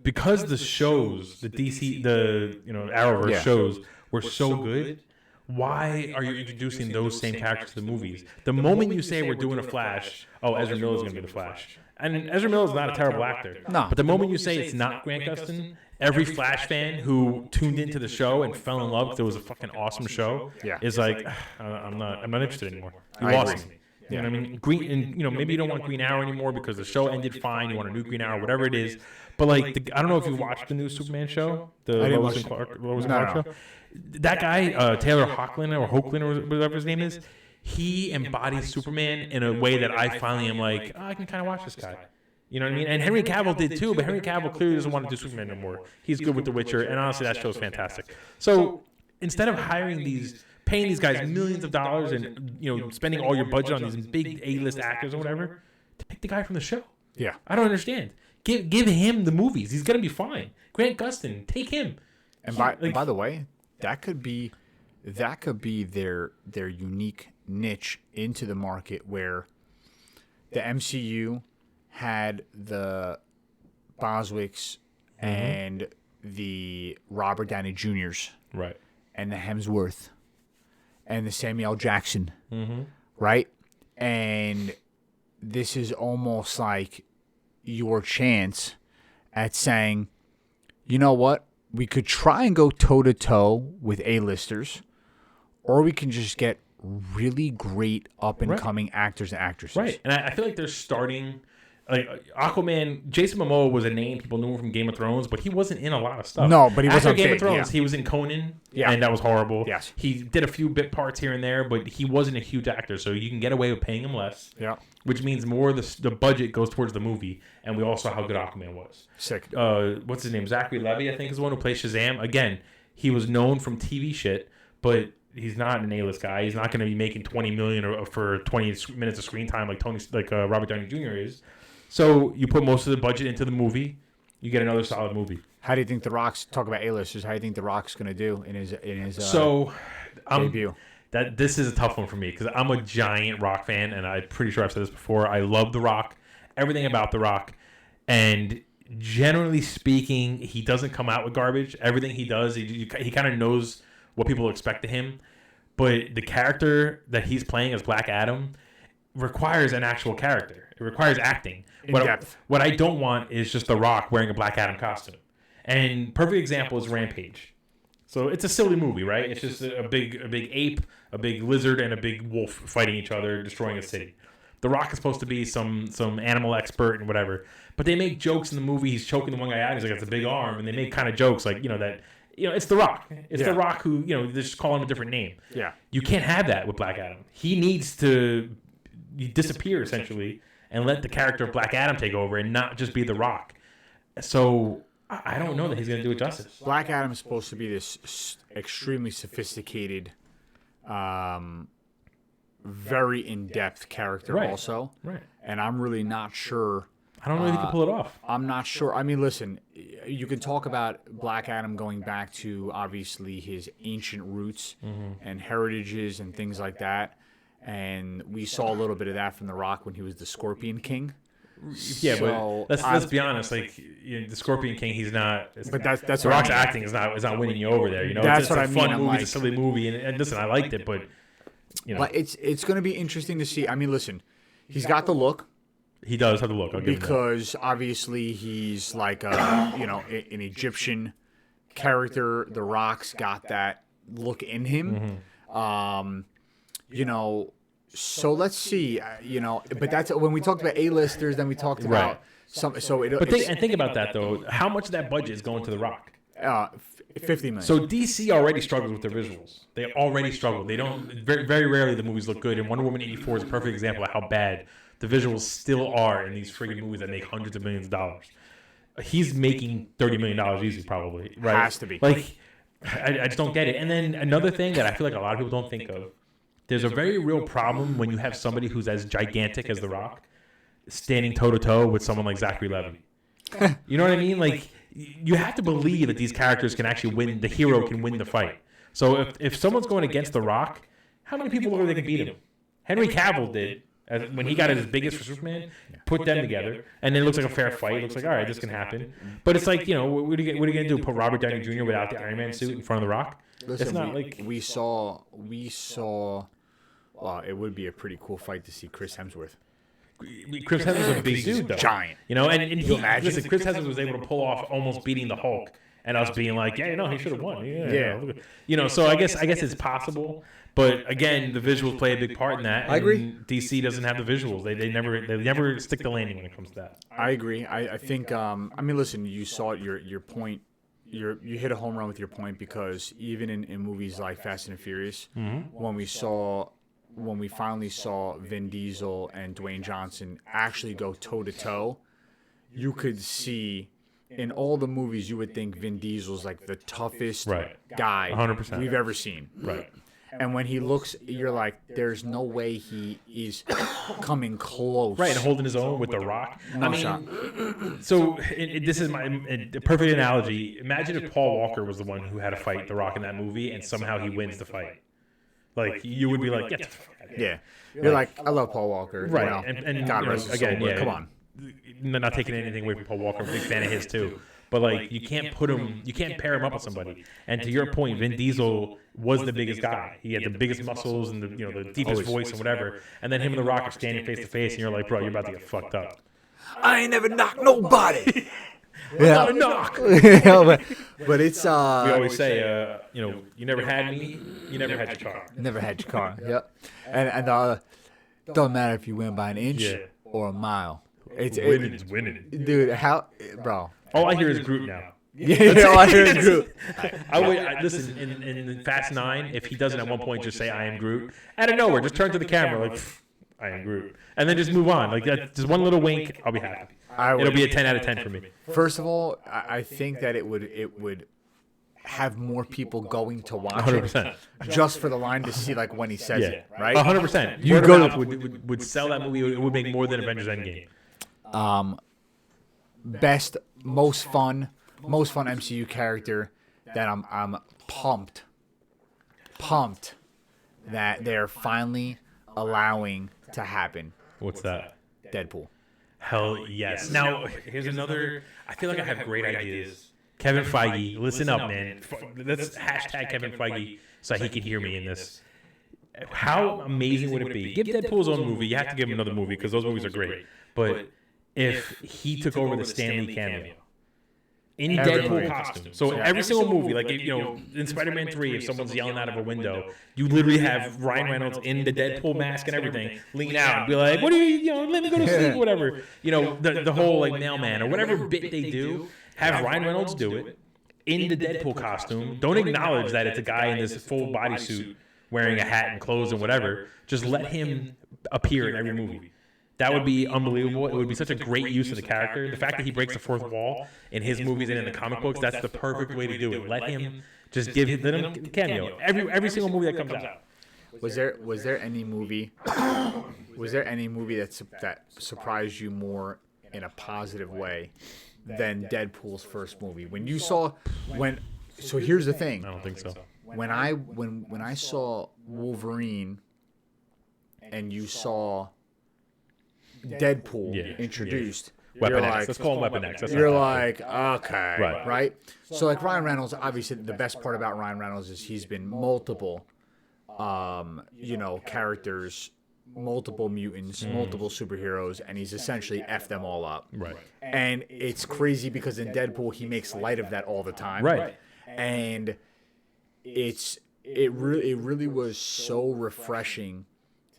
because the shows, the DC, Arrowverse shows were so good. Why are you introducing those same characters to the movies? The moment you say we're doing a Flash, Ezra Miller is going to be the Flash. And Ezra Miller is not a terrible actor. No. But the moment you say it's not Grant Gustin, every Flash fan who tuned into the show and fell in love because it was a fucking awesome show is like, I'm not interested anymore. You lost me. You know what I mean? Green, and maybe you don't want Green Arrow anymore because the show ended fine. You want a new Green Arrow, whatever it is. But like, I don't know if you watched the new Superman show, the Lois and Clark show. That guy, Taylor Hoechlin or whatever his name is, he embodies Superman in a way that I finally am like, I can kind of watch this guy. You know what I mean? And Henry Cavill did too, but Henry Cavill clearly doesn't want to do Superman anymore. He's good with The Witcher, and honestly, that show's fantastic. So instead of paying these guys millions of dollars and spending all your budget on these big A-list actors or whatever, take the guy from the show. Yeah, I don't understand. Give him the movies. He's gonna be fine. Grant Gustin, take him. And by the way, that could be their unique niche into the market where the MCU had the Boswicks and the Robert Downey Jr.'s, right, and the Hemsworth and the Samuel L. Jackson, right? And this is almost like your chance at saying, you know what? We could try and go toe-to-toe with A-listers, or we can just get really great up-and-coming actors and actresses. Right, and I feel like they're starting... Like Aquaman, Jason Momoa was a name people knew him from Game of Thrones, but he wasn't in a lot of stuff. No, but he was after on Game big, of Thrones. yeah. He was in Conan, and that was horrible. Yes, he did a few bit parts here and there, but he wasn't a huge actor, so you can get away with paying him less. Yeah, which means more of the budget goes towards the movie, and we all saw how good Aquaman was. Sick. What's his name? Zachary Levi, I think, is the one who plays Shazam. Again, he was known from TV shit, but he's not an A-list guy. He's not going to be making $20 million for 20 minutes of screen time like Robert Downey Jr. is. So you put most of the budget into the movie, you get another solid movie. How do you think The Rock's, talk about A-listers, how do you think The Rock's going to do in his debut? This is a tough one for me because I'm a giant Rock fan, and I'm pretty sure I've said this before. I love The Rock, everything about The Rock, and generally speaking, he doesn't come out with garbage. Everything he does, he kind of knows what people expect of him, but the character that he's playing as Black Adam requires an actual character. It requires acting. What I don't want is just The Rock wearing a Black Adam costume. And perfect example is Rampage. So it's a silly movie, right? It's just a big ape, a big lizard, and a big wolf fighting each other, destroying a city. The Rock is supposed to be some animal expert and whatever. But they make jokes in the movie. He's choking the one guy out. He's like, it's a big arm. And they make kind of jokes like, it's The Rock. It's The Rock who, they just call him a different name. Yeah. You can't have that with Black Adam. He needs to disappear, essentially, and let the character of Black Adam take over and not just be The Rock. So I don't know that he's going to do it justice. Black Adam is supposed to be this extremely sophisticated, very in-depth character also. Right. And I'm really not sure. I don't know if he can pull it off. I'm not sure. I mean, listen, you can talk about Black Adam going back to, obviously, his ancient roots and heritages and things like that. And we saw a little bit of that from The Rock when he was the Scorpion King. Yeah, so, but let's be honest. Like the Scorpion King, he's not. But that's The Rock's acting is not winning you over there. That's what I mean. It's a fun movie, it's a silly movie, and listen, I liked it, but But it's going to be interesting to see. I mean, listen, he's got the look. He does have the look. I'll give him that. Because obviously he's like an Egyptian character. The Rock's got that look in him. So let's see. But that's when we talked about A-listers. Then we talked about some. So think about that though. How much of that budget is going to The Rock? 50 million. So DC already struggles with their visuals. They already struggle. They don't. Very, very rarely the movies look good. And Wonder Woman 84 is a perfect example of how bad the visuals still are in these friggin' movies that make hundreds of millions of dollars. He's making $30 million easy, probably. Right? Has to be. Like, I just don't get it. And then another thing that I feel like a lot of people don't think of, there's a very real problem when you have somebody who's as gigantic as The Rock standing toe-to-toe with someone like Zachary Levi. You know what I mean? Like, you have to believe that these characters can actually win. The hero can win the fight. So if someone's going against The Rock, how many people are they can beat him? Henry Cavill did. When he got his biggest for Superman, put them together, and then it looks like a fair fight. It looks like, all right, this can happen. But it's like, what are you going to do? Put Robert Downey Jr. without the Iron Man suit in front of The Rock? Listen, it's not like we saw. Well, it would be a pretty cool fight to see Chris Hemsworth. Chris Hemsworth's a big dude, though. Giant. And listen, Chris Hemsworth was able to pull off almost beating the Hulk, and us being like, he should have won. Yeah. So I guess it's possible. But again, the visuals play a big part in that. I agree. DC doesn't have the visuals. They never stick the landing when it comes to that. I agree. I think. I mean, listen. You saw it. Your point. You hit a home run with your point, because even in movies like Fast and Furious, when we finally saw Vin Diesel and Dwayne Johnson actually go toe to toe, you could see. In all the movies, you would think Vin Diesel's like the toughest guy 100%. we've ever seen. Right. And when he looks, you're like, there's no way he is coming close. Right, and holding his own with The Rock. No shot. So this is a perfect analogy. Imagine if Paul Walker was the one who had to fight The Rock in that movie, and somehow he wins the fight. Like, you would be like, get the fuck out of here. Yeah. You're like, I love Paul Walker. Right. And God rest his soul, but come on. Not taking anything away from Paul Walker. I'm a big fan of his, too. But, like, you can't pair him up with somebody. And to your point, Vin Diesel was the biggest guy. He had the biggest muscles and the deepest voice and whatever. And then him and The Rock are standing face to face, and you're like, bro, you're about to get fucked up. I ain't never knocked nobody. Yeah, knock. But it's we always say, you never had me, you never had your car. Never had your car. Yep. And don't matter if you win by an inch or a mile. Winning is winning, dude. Bro? All I hear is Groot now. All I hear is Groot. Listen, in Fast 9, if he doesn't at one point just say, I am Groot, out of nowhere, just turn to the camera like, I am Groot. And then just move on. Like that, just one little wink, I'll be happy. It'll be a 10 out of 10 for me. First of all, I think that it would have more people going to watch 100%. it just for the line to see like when he says it, right? 100%. You go would sell that movie. It would make more than Avengers Endgame. Best, most fun MCU character that I'm pumped that they're finally allowing to happen. What's that? Deadpool. Hell yes. Now, here's another. I feel like I have great ideas. Kevin Feige, listen up, man. Let's hashtag Kevin Feige so he can hear me in this. How amazing would it be? Give Deadpool his own movie. You have to give him another movie because those movies are great. But if he took over the Stan Lee cameo, in Deadpool costume. So every single movie, like in Spider-Man 3, if someone's yelling out of a window, you literally have Ryan Reynolds in the Deadpool mask and everything, lean out and be like, "What are you? Let me go to sleep," or whatever. The whole like mailman or whatever bit they do. Have Ryan Reynolds do it in the Deadpool costume. Don't acknowledge that it's a guy in this full bodysuit wearing a hat and clothes and whatever. Just let him appear in every movie. That would be unbelievable. It would be such a great use of the character. The fact that he breaks the fourth wall in his movies and in the comic books, that's the perfect way to do it. Let him let him cameo. Every single movie that comes out. Was there any movie that surprised you more in a positive way than Deadpool's first movie? So here's the thing. I don't think so. When I saw Wolverine and you saw Deadpool introduced, Weapon X. Let's call him Weapon X. You're like, okay, right? So like Ryan Reynolds, obviously the best part about Ryan Reynolds is he's been multiple, characters, multiple mutants, multiple superheroes, and he's essentially effed them all up. Right. And it's crazy because in Deadpool he makes light of that all the time. Right. And it really was so refreshing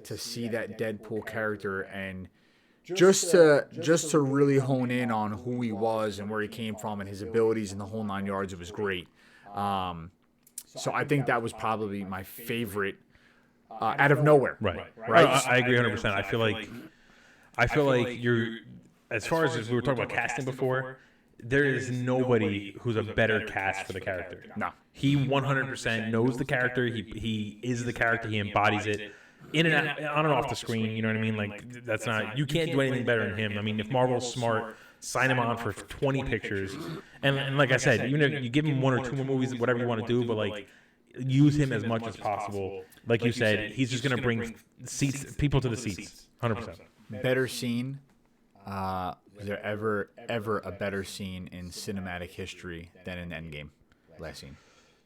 to see that Deadpool character and just to really hone in on who he was and where he came from and his abilities and the whole 9 yards. It was great. So I think that was probably my favorite out of nowhere. Right. I agree 100%. I feel like you're, as far as we were talking about casting before, there is nobody who's a better cast for the character. No. He 100% knows the character. He is the character. He embodies it. In and out, on and off the screen, you know what I mean? Like, that's not, you can't do anything better than him. I mean, if Marvel's smart, sign him on for 20 pictures. And like I said, even if you give him 1 or 2 more movies, whatever you want to do, but like, use him as much as possible. Like you said, he's just going to bring people to the seats, 100%. Better scene. Was there ever a better scene in cinematic history than in Endgame? Last scene.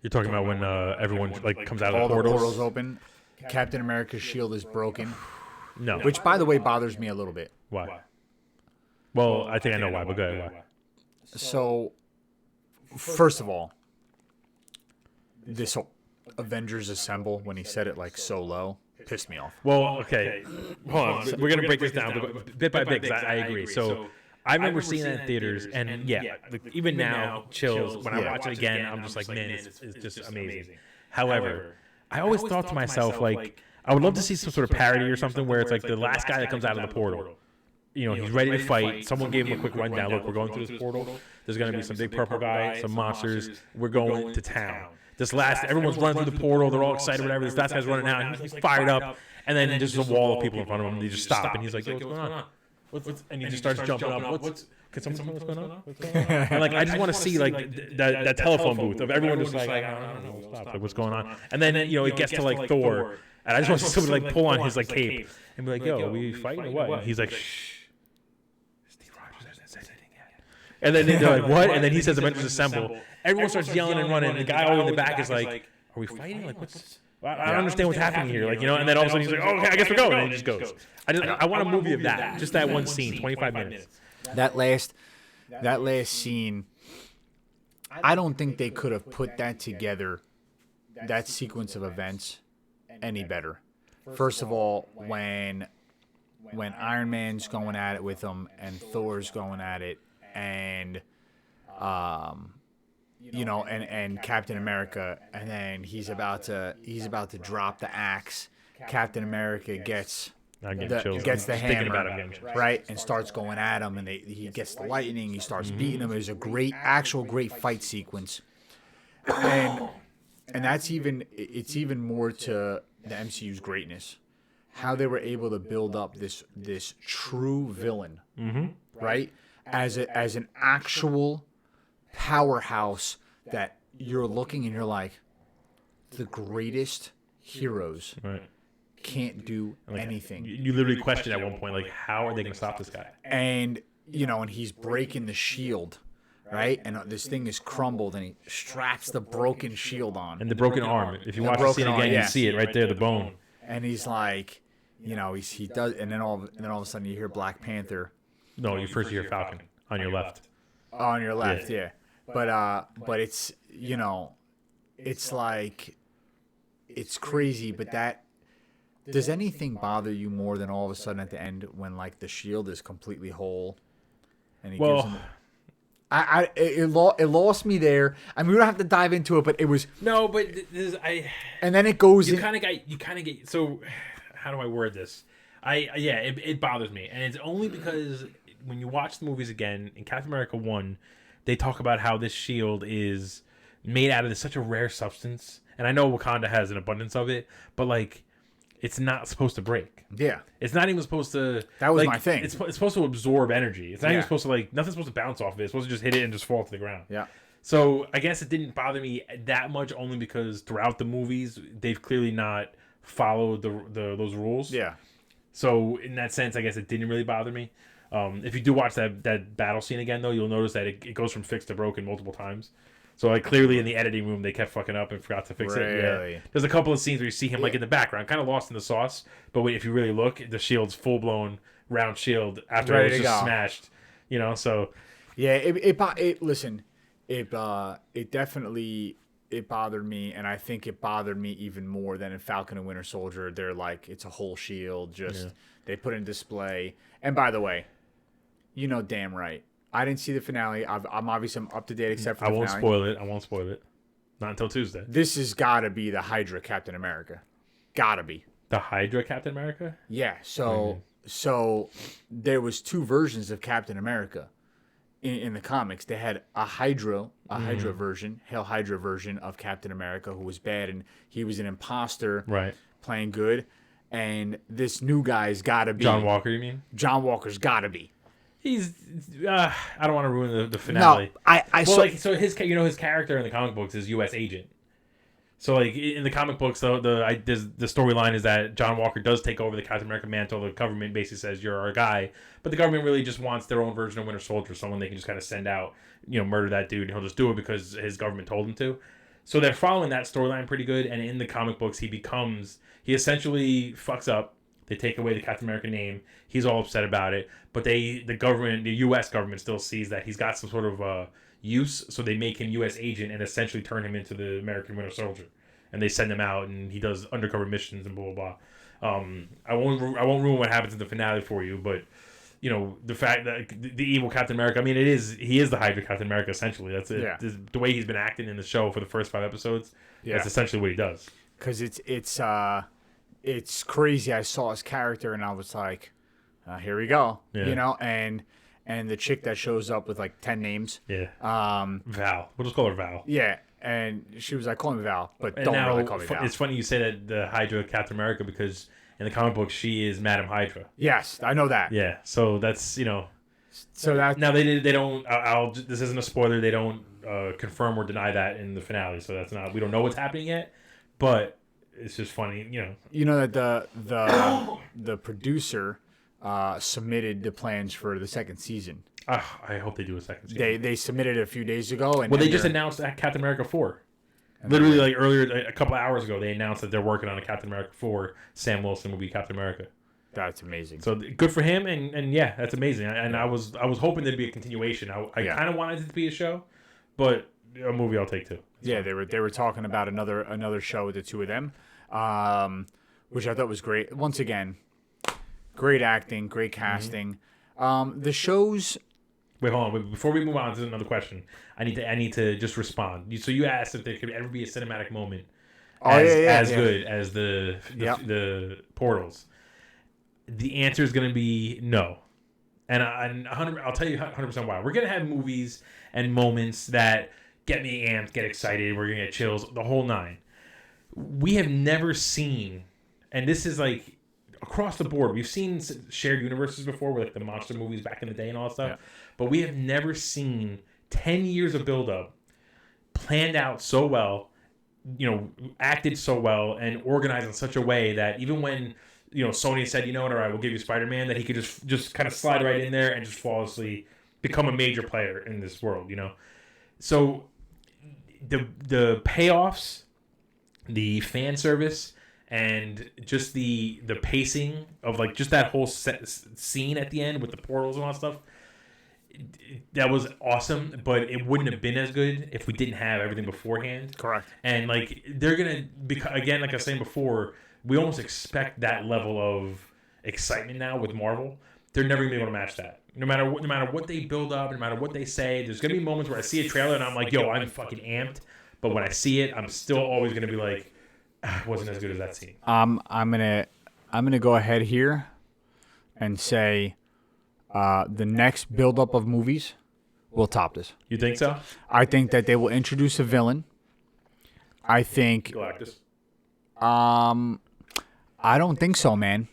You're talking about when everyone like comes out of all the portals? The portals open. Captain America's shield is broken. No. Which, by the way, bothers me a little bit. Why? Well, I think I know why, but go ahead. Why? So, first of all, this whole Avengers Assemble, when he said it like so low, pissed me off. Well, okay. Hold on. We're going to break this down bit by bit because I agree. So, I remember seeing that in theaters, and even now, chills. When I watch it again, I'm just like, man, it's just amazing. However, I always thought to myself, like, I would love to see some sort of parody or something where it's like the last guy that comes out of the portal. He's ready to fight. Someone gave him a quick rundown. Look, we're going through this portal. There's going to be some big purple guy, some monsters. We're going to town. Everyone's running through the portal. They're all excited, whatever. This last guy's running out. He's fired up. And then there's a wall of people in front of him. And they just stop. And he's like, yo, what's going on? And he just starts jumping up. Can someone tell me what's going on? And like, I just want to see like that telephone booth of everyone just like, I don't know, stop. Like, what's going on? And then it gets to like Thor, and I just want someone to like pull on his like cape and be like, yo, are we fighting or what? And he's like, shh. Steve Rogers hasn't said anything yet. And then they're like, what? And then he says, Avengers Assemble. Everyone starts yelling and running. And the guy all in the back is like, are we fighting? Like, what's? I don't understand what's happening here. Like, and then all of a sudden he's like, oh, okay, I guess we're going. And he just goes. I want a movie of that. Just that one scene, 25 minutes. That last scene, I don't think they could have put that together, that sequence of events, any better. First of all, when Iron Man's going at it with him and Thor's going at it, and and Captain America, and then he's about to drop the axe. Captain America gets the hammer, right, and starts going at him, and he gets the lightning. He starts beating him. There's a great fight sequence, and that's even more to the MCU's greatness, how they were able to build up this true villain, right, as an actual powerhouse that you're looking and you're like, the greatest heroes. Right. Can't do anything. You literally question at one point, like, how are they going to stop this guy? And and he's breaking the shield, right? And this thing is crumbled, and he straps the broken shield on. And the broken arm. If you watch the scene again, you see it right there, the bone. And he's like, he does, and then all of a sudden you hear Black Panther. No, you first hear Falcon on your left. On your left, yeah. but it's it's like it's crazy. But that does anything bother you more than all of a sudden at the end when like the shield is completely whole and he gives him. It lost me there. I mean, we don't have to dive into it, but it was no. But and then it goes. You kind of get. So, how do I word this? It bothers me, and it's only because when you watch the movies again in Captain America 1, they talk about how this shield is made out of such a rare substance, and I know Wakanda has an abundance of it, but like it's not supposed to break. Yeah, it's not even supposed to. That was my thing. It's supposed to absorb energy. It's not even supposed to nothing's supposed to bounce off of it. It's supposed to just hit it and just fall to the ground. Yeah. So I guess it didn't bother me that much, only because throughout the movies they've clearly not followed those rules. Yeah. So in that sense, I guess it didn't really bother me. If you do watch that battle scene again, though, you'll notice that it goes from fixed to broken multiple times. So like clearly in the editing room, they kept fucking up and forgot to fix it. Yeah. There's a couple of scenes where you see him like in the background, kind of lost in the sauce. But if you really look, the shield's full blown round shield after it was just smashed. So yeah, listen, it definitely. It bothered me, and I think it bothered me even more than in Falcon and Winter Soldier. They're like, it's a whole shield, they put in display. And by the way, damn right, I didn't see the finale. I'm obviously up to date except for the finale. I won't spoil it. Not until Tuesday. This has got to be the Hydra Captain America. Gotta be. The Hydra Captain America? Yeah, so there was 2 versions of Captain America. In the comics, they had a Hydra version, Hail Hydra version of Captain America, who was bad, and he was an imposter, right, playing good. And this new guy's got to be John Walker. You mean John Walker's got to be? He's. I don't want to ruin the finale. No, so his character in the comic books is U.S. agent. So like in the comic books, the storyline is that John Walker does take over the Captain America mantle. The government basically says you're our guy, but the government really just wants their own version of Winter Soldier, someone they can just kind of send out, murder that dude, and he'll just do it because his government told him to. So they're following that storyline pretty good. And in the comic books, he essentially fucks up. They take away the Captain America name. He's all upset about it, but the U.S. government still sees that he's got some sort of use, so they make him U.S. agent and essentially turn him into the American Winter Soldier, and they send him out and he does undercover missions and blah blah blah. I won't ruin what happens in the finale for you, but the fact that the evil Captain America, I mean, he is the Hydra Captain America essentially. That's it. Yeah. The way he's been acting in the show for the first 5 episodes. Yeah. That's essentially what he does. Because it's crazy. I saw his character and I was like, here we go. Yeah. And the chick that shows up with like 10 names. Yeah. Val. We'll just call her Val. Yeah. And she was like, call me Val, but don't really call me Val. It's funny you say that the Hydra Captain America, because in the comic book, she is Madam Hydra. Yes, I know that. Yeah. So that's, So that now they don't, this isn't a spoiler. They don't confirm or deny that in the finale. So that's not, we don't know what's happening yet, but it's just funny, that the producer submitted the plans for the second season. I hope they do a second season. They submitted it a few days ago. And they just announced Captain America 4. Literally, like earlier, a couple of hours ago, they announced that they're working on a Captain America 4. Sam Wilson will be Captain America. That's amazing. So good for him, and yeah, that's amazing. And I was hoping there'd be a continuation. I kind of wanted it to be a show, but a movie I'll take too. Yeah, they were talking about another show with the 2 of them, which I thought was great. Once again, great acting, great casting. Mm-hmm. The shows. Wait, hold on. Before we move on to another question, I need to just respond. So you asked if there could ever be a cinematic moment as good as the portals. The answer is going to be no, and I'll tell you 100% why. We're going to have movies and moments that get me amped, get excited. We're going to get chills, the whole 9. We have never seen, and this is like across the board. We've seen shared universes before, with like the monster movies back in the day and all that stuff. Yeah. But we have never seen 10 years of buildup planned out so well, acted so well, and organized in such a way that even when Sony said, all right, we'll give you Spider-Man, that he could just kind of slide right in there and just flawlessly become a major player in this world, So the payoffs, the fan service, and just the pacing of like just that whole scene at the end with the portals and all that stuff, that was awesome, but it wouldn't have been as good if we didn't have everything beforehand. Correct. And like they're gonna again, like I was saying before, we almost expect that level of excitement now with Marvel. They're never gonna be able to match that. No matter what they build up, no matter what they say, there's gonna be moments where I see a trailer and I'm like, yo, I'm fucking amped. But when I see it, I'm still always gonna be like, it wasn't as good as that scene. I'm gonna go ahead here and say the next buildup of movies will top this. You think so? I think that they will introduce a villain. I think. Galactus. I don't think so, man.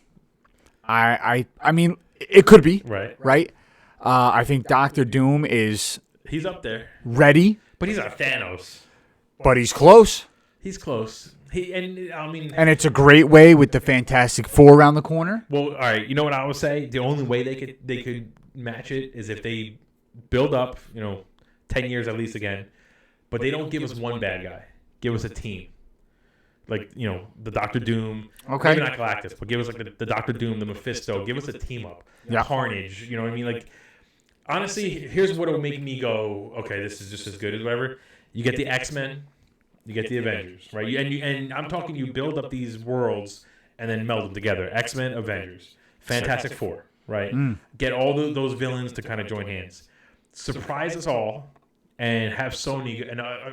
I mean, it could be. Right. I think Doctor Doom is He's up there, ready, but he's not Thanos. but he's close. He's close. And it's a great way with the Fantastic Four around the corner. Well, all right. You know what I would say? The only way they could match it is if they build up, 10 years at least again, but they don't give us one bad guy. Give us a team. Like, the Doctor Doom. Okay. Maybe not Galactus, but give us like the Doctor Doom, the Mephisto. Give us a team up. Yeah. Carnage. You know what I mean? Like, honestly, here's what will make me go, okay, this is just as good as whatever. You get the X-Men. You get the Avengers, right? And I'm talking you build up these worlds and then meld them together. X-Men, Avengers, Fantastic Four, right? Get all those villains to kind of join hands. Surprise us all and have Sony,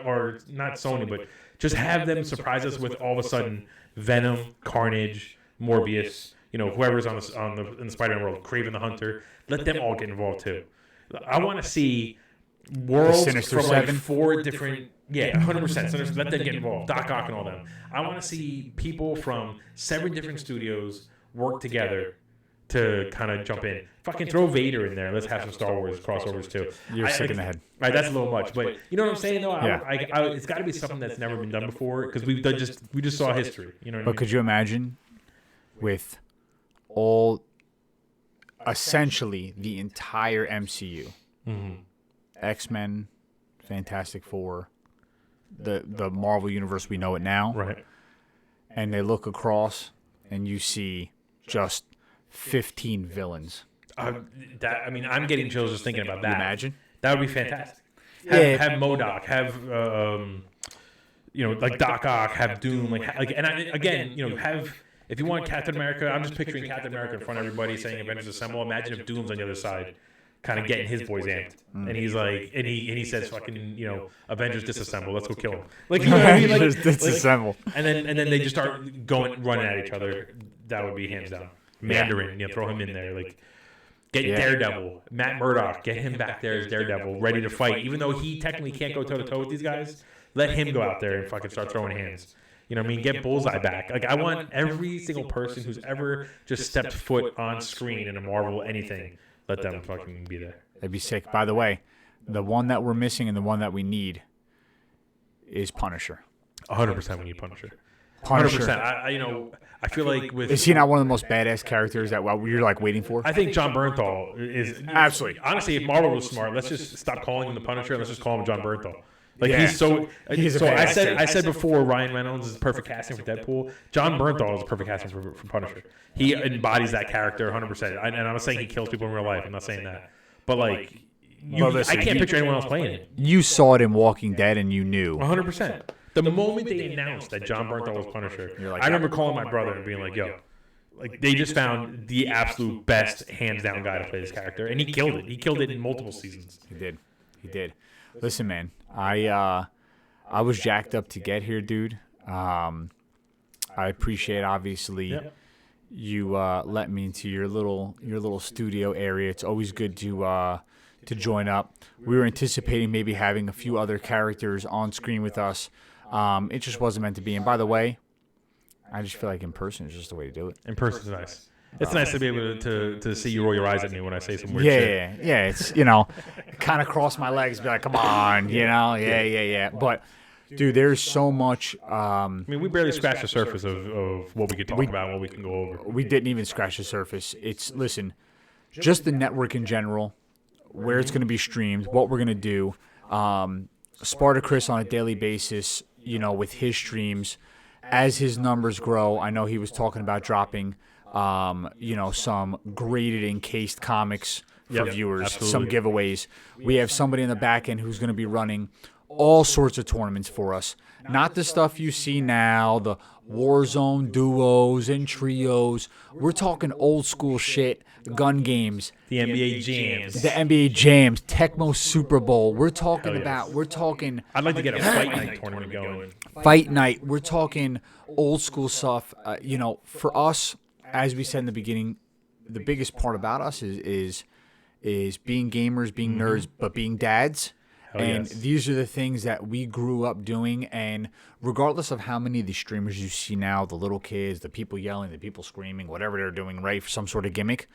or not Sony, but just have them surprise us with all of a sudden Venom, Carnage, Morbius, whoever's in the Spider-Man world, Kraven the Hunter. Let them all get involved too. I want to see worlds Sinister from like Seven. 4 different... Yeah, 100%. Let them get involved. Doc Ock and all them. I want to see people from 7 different studios work together to kind of jump in. Fucking throw Vader in there. Let's have some Star Wars crossovers too. You're sick in the head. Right, that's a little much, but you know what I'm saying though. Yeah. It's got to be something that's never been done before because we just saw history. You know what I But mean? could you imagine with all, essentially the entire MCU, X-Men, Fantastic Four, the Marvel universe we know it now, Right. and they look across and you see just 15 villains. I'm getting chills just thinking about that. You imagine? That would be fantastic. Yeah. Have MODOK, have like Doc Ock, have Doom, have, if you want Captain America, I'm just picturing Captain America in front of everybody saying Avengers Assemble. Imagine if Doom's on the other side, kind of getting his boys amped, and he's like, and he says, "Fucking, Avengers disassemble. Let's go kill him." Like, you know what I mean? Like, Disassemble. and then they just start running at each other. That would be hands down. Mandarin, throw him in there. Like, get Daredevil, Matt Murdock, get him back there as Daredevil, ready to fight. Even though he technically can't go toe to toe with these guys, let him go out there and fucking start throwing hands. You know what I mean? Get Bullseye back. Like, I want every single person who's ever just stepped foot on screen in a Marvel anything, let them fucking be there. That'd be sick. By the way, the one that we're missing and the one that we need is Punisher. 100% we need Punisher. Punisher. 100%. I feel like with... Is he not one of the most badass characters that you're like waiting for? I think John Bernthal is... Absolutely. Honestly, if Marvel was smart, let's just stop calling him the Punisher and let's just call him John Bernthal. Like, Yeah. he's so... He's a so I badass. said before Ryan Reynolds is perfect casting for Deadpool. John Bernthal is the perfect casting for Punisher. He embodies that character 100%. And I'm not saying he kills people in real life. I'm not saying that. But, like... listen, I can't picture anyone else playing it. You saw it in Walking Dead and you knew. 100%. The moment they announced that John Bernthal was Punisher, You're like, I remember calling my brother and being like, yo, like, they just found the absolute best, hands-down guy to play this character. And he killed it. He killed it in multiple seasons. He did. Listen, man, I was jacked up to get here, dude. I appreciate, obviously, you let me into your little studio area. It's always good to join up. We were anticipating maybe having a few other characters on screen with us. It just wasn't meant to be. And by the way, I just feel like in person is just the way to do it. In person is nice. It's nice to be able to see you roll your eyes at me when I say some weird shit. Yeah. It's, kind of cross my legs, be like, come on, yeah. But, dude, there's so much. I mean, we barely scratched the surface of what we could talk about and what we can go over. We didn't even scratch the surface. Listen, just the network in general, where it's going to be streamed, what we're going to do. Spartacris on a daily basis, with his streams. As his numbers grow, I know he was talking about dropping, some graded encased comics for viewers, absolutely. some giveaways. We have somebody in the back end who's going to be running all sorts of tournaments for us. Not the stuff you see now, the Warzone duos and trios. We're talking old school shit, gun games. The NBA jams. The NBA jams, Tecmo Super Bowl. We're talking I'd like to get a fight night tournament going. Fight night. We're talking old school stuff. For us, as we said in the beginning, the biggest part about us is being gamers, being nerds, but being dads. And these are the things that we grew up doing. And regardless of how many of these streamers you see now, the little kids, the people yelling, the people screaming, whatever they're doing, right, for some sort of gimmick,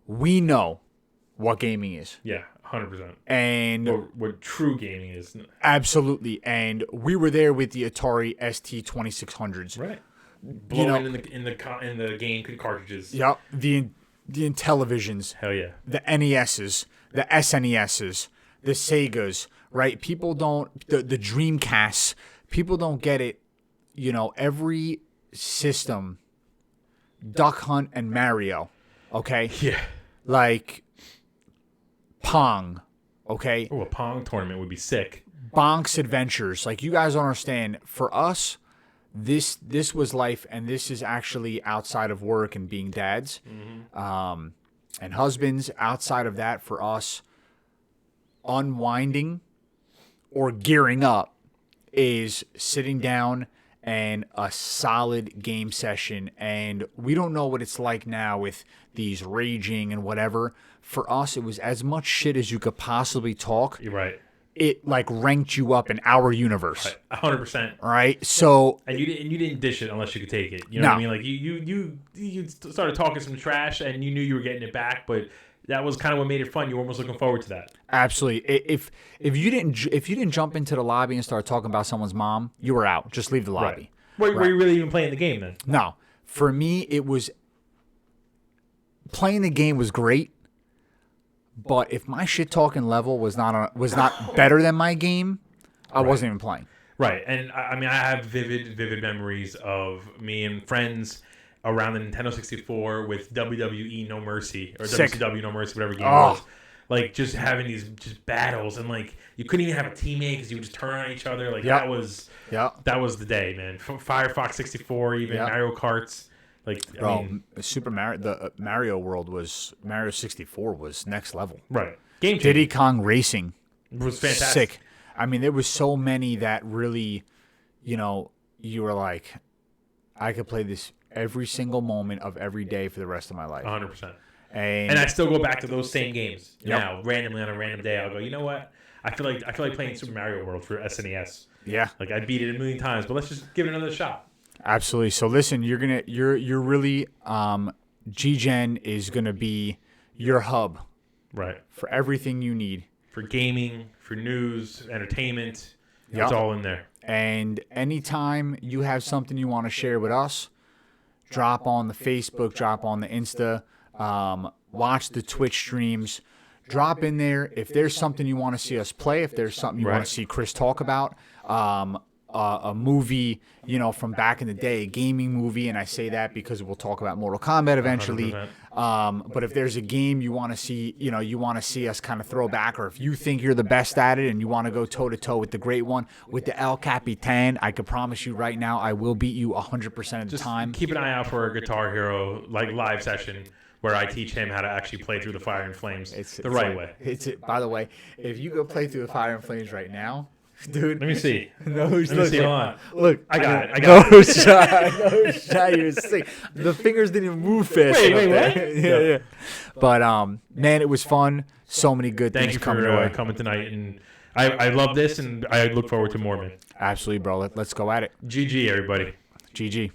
we know what gaming is. Yeah, 100%. And what true gaming is. Absolutely. And we were there with the Atari ST 2600s. Right. Blowing in the game cartridges. Yep. The Intellivisions. Hell yeah. The NESs, the SNESs, the Segas, right? People don't, the Dreamcasts, people don't get it. Every system, Duck Hunt and Mario, okay? Yeah. Like Pong, okay? Oh, a Pong tournament would be sick. Bonk's Adventures. Like, you guys don't understand. For us, this was life, and this is actually outside of work and being dads and husbands. Outside of that, for us, unwinding or gearing up is sitting down and a solid game session. And we don't know what it's like now with these raging and whatever. For us, it was as much shit as you could possibly talk. You're right. It like ranked you up in our universe. Right. 100%. Right? So and you didn't dish it unless you could take it. You know what I mean? Like you started talking some trash and you knew you were getting it back, but that was kind of what made it fun. You were almost looking forward to that. Absolutely. If you didn't jump into the lobby and start talking about someone's mom, you were out. Just leave the lobby. Right. Were you really even playing the game then? No. For me, it was playing the game was great, but if my shit talking level was not better than my game, I wasn't even playing. Right. And I mean, I have vivid memories of me and friends around the Nintendo 64 with WWE No Mercy or Sick. WCW No Mercy, whatever game it was. Like just having these just battles and like you couldn't even have a teammate because you would just turn on each other. Like that was the day, man. Firefox 64, even Mario Karts. Like I mean, Super Mario, the Mario World Mario 64 was next level. Right. Game changer. Diddy Kong Racing was fantastic. Sick. I mean, there was so many that really, you were like, I could play this every single moment of every day for the rest of my life. 100%. And I still go back to those same games now. Randomly on a random day, I'll go, you know what? I feel like playing Super Mario World for SNES. Yeah. Like I beat it a million times, but let's just give it another shot. Absolutely. So listen, you're really GGEN is gonna be your hub, right, for everything you need for gaming, for news, entertainment. It's all in there. And anytime you have something you want to share with us, drop on the Facebook, drop on the Insta, watch the Twitch streams. Drop in there if there's something you want to see us play. If there's something you want to see Chris talk about. A movie, from back in the day, a gaming movie, and I say that because we'll talk about Mortal Kombat eventually. But if there's a game you want to see, you want to see us kind of throw back, or if you think you're the best at it and you want to go toe to toe with the great one, with the TheCaptain, I can promise you right now, I will beat you 100% of the time. Keep an eye out for a Guitar Hero live session where I teach him how to actually play through the Fire and Flames the right way. By the way, if you go play through the Fire and Flames right now, dude. Let me see. Let me see. Hold on. Look, I got it. No shot. You're sick. The fingers didn't even move fast. Wait, what? Yeah. But man, it was fun. So many good things coming Thank you for coming tonight, and I love this, and I look forward to more, man. Absolutely, bro. Let's go at it. GG, everybody. GG.